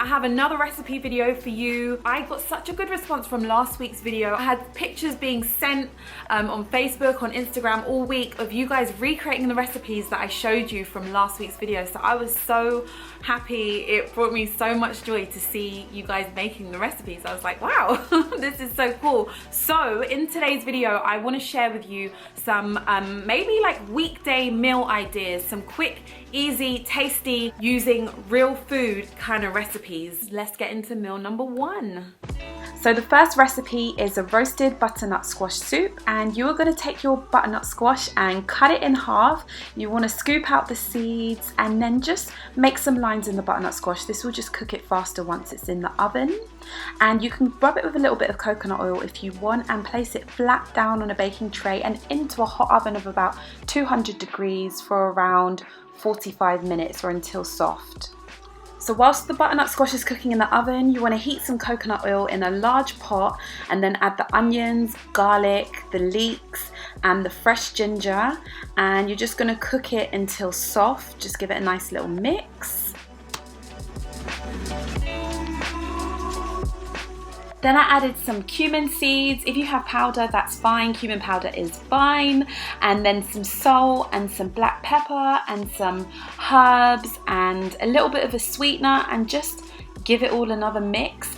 I have another recipe video for you. I got such a good response from last week's video. I had pictures being sent on Facebook, on Instagram all week of you guys recreating the recipes that I showed you from last week's video. So I was so happy. It brought me so much joy to see you guys making the recipes. I was like, wow, this is so cool. So in today's video, I want to share with you some maybe like weekday meal ideas, some quick, easy, tasty, using real food kind of recipes. Let's get into meal number one. So the first recipe is a roasted butternut squash soup, and you are going to take your butternut squash and cut it in half. You want to scoop out the seeds and then just make some lines in the butternut squash. This will just cook it faster once it's in the oven. And you can rub it with a little bit of coconut oil if you want, and place it flat down on a baking tray and into a hot oven of about 200 degrees for around 45 minutes or until soft. So whilst the butternut squash is cooking in the oven, you want to heat some coconut oil in a large pot and then add the onions, garlic, the leeks and the fresh ginger, and you're just going to cook it until soft. Just give it a nice little mix. Then I added some cumin seeds. If you have powder, that's fine. Cumin powder is fine. And then some salt and some black pepper and some herbs and a little bit of a sweetener, and just give it all another mix.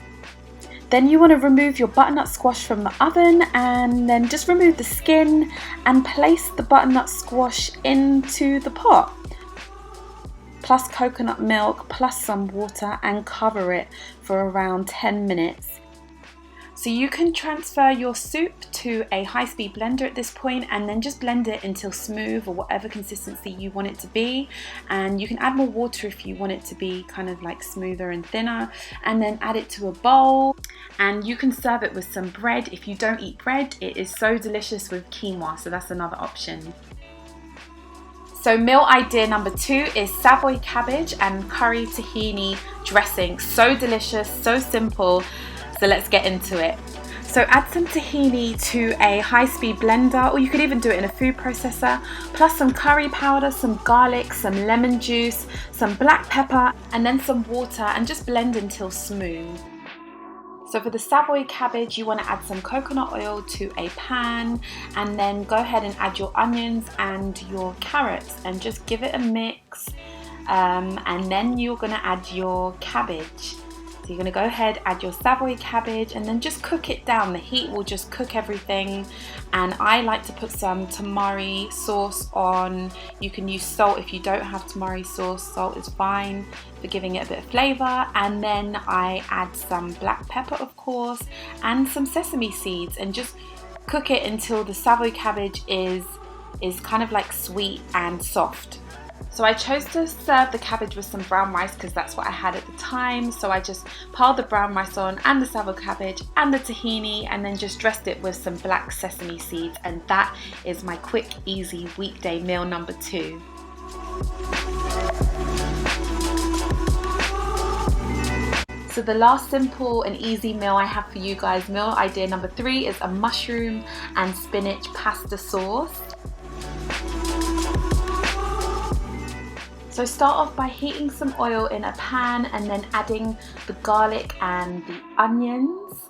Then you want to remove your butternut squash from the oven, and then just remove the skin and place the butternut squash into the pot, plus coconut milk, plus some water, and cover it for around 10 minutes. So you can transfer your soup to a high-speed blender at this point and then just blend it until smooth or whatever consistency you want it to be. And you can add more water if you want it to be kind of like smoother and thinner, and then add it to a bowl. And you can serve it with some bread. If you don't eat bread, it is so delicious with quinoa, so that's another option. So meal idea number two is Savoy cabbage and curry tahini dressing. So delicious, so simple. So let's get into it. So add some tahini to a high-speed blender, or you could even do it in a food processor, plus some curry powder, some garlic, some lemon juice, some black pepper, and then some water, and just blend until smooth. So for the Savoy cabbage, you want to add some coconut oil to a pan, and then go ahead and add your onions and your carrots and just give it a mix, and then you're going to add your cabbage. So you're going to go ahead, add your Savoy cabbage, and then just cook it down. The heat will just cook everything. And I like to put some tamari sauce on. You can use salt if you don't have tamari sauce. Salt is fine for giving it a bit of flavor. And then I add some black pepper, of course, and some sesame seeds, and just cook it until the Savoy cabbage is kind of like sweet and soft. So I chose to serve the cabbage with some brown rice because that's what I had at the time. So I just piled the brown rice on, and the Savoy cabbage and the tahini, and then just dressed it with some black sesame seeds. And that is my quick, easy weekday meal number two. So the last simple and easy meal I have for you guys, meal idea number three, is a mushroom and spinach pasta sauce. So start off by heating some oil in a pan and then adding the garlic and the onions.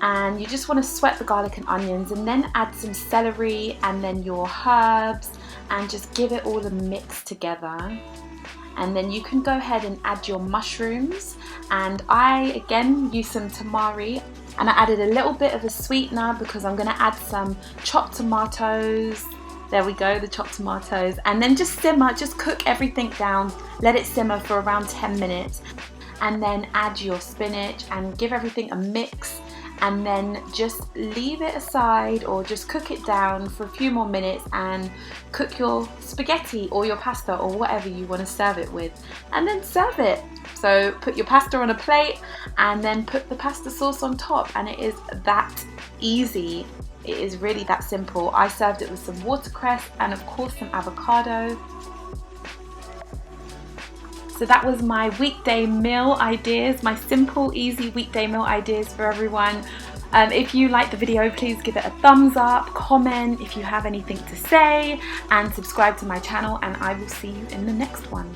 And you just want to sweat the garlic and onions, and then add some celery and then your herbs, and just give it all a mix together. And then you can go ahead and add your mushrooms, and I again use some tamari, and I added a little bit of a sweetener because I'm going to add some chopped tomatoes. There we go, the chopped tomatoes. And then just simmer, just cook everything down. Let it simmer for around 10 minutes. And then add your spinach and give everything a mix. And then just leave it aside, or just cook it down for a few more minutes, and cook your spaghetti or your pasta or whatever you want to serve it with. And then serve it. So put your pasta on a plate and then put the pasta sauce on top, and it is that easy. It is really that simple. I served it with some watercress and of course some avocado. So that was my weekday meal ideas, my simple, easy weekday meal ideas for everyone. If you liked the video, please give it a thumbs up, comment if you have anything to say, and subscribe to my channel, and I will see you in the next one.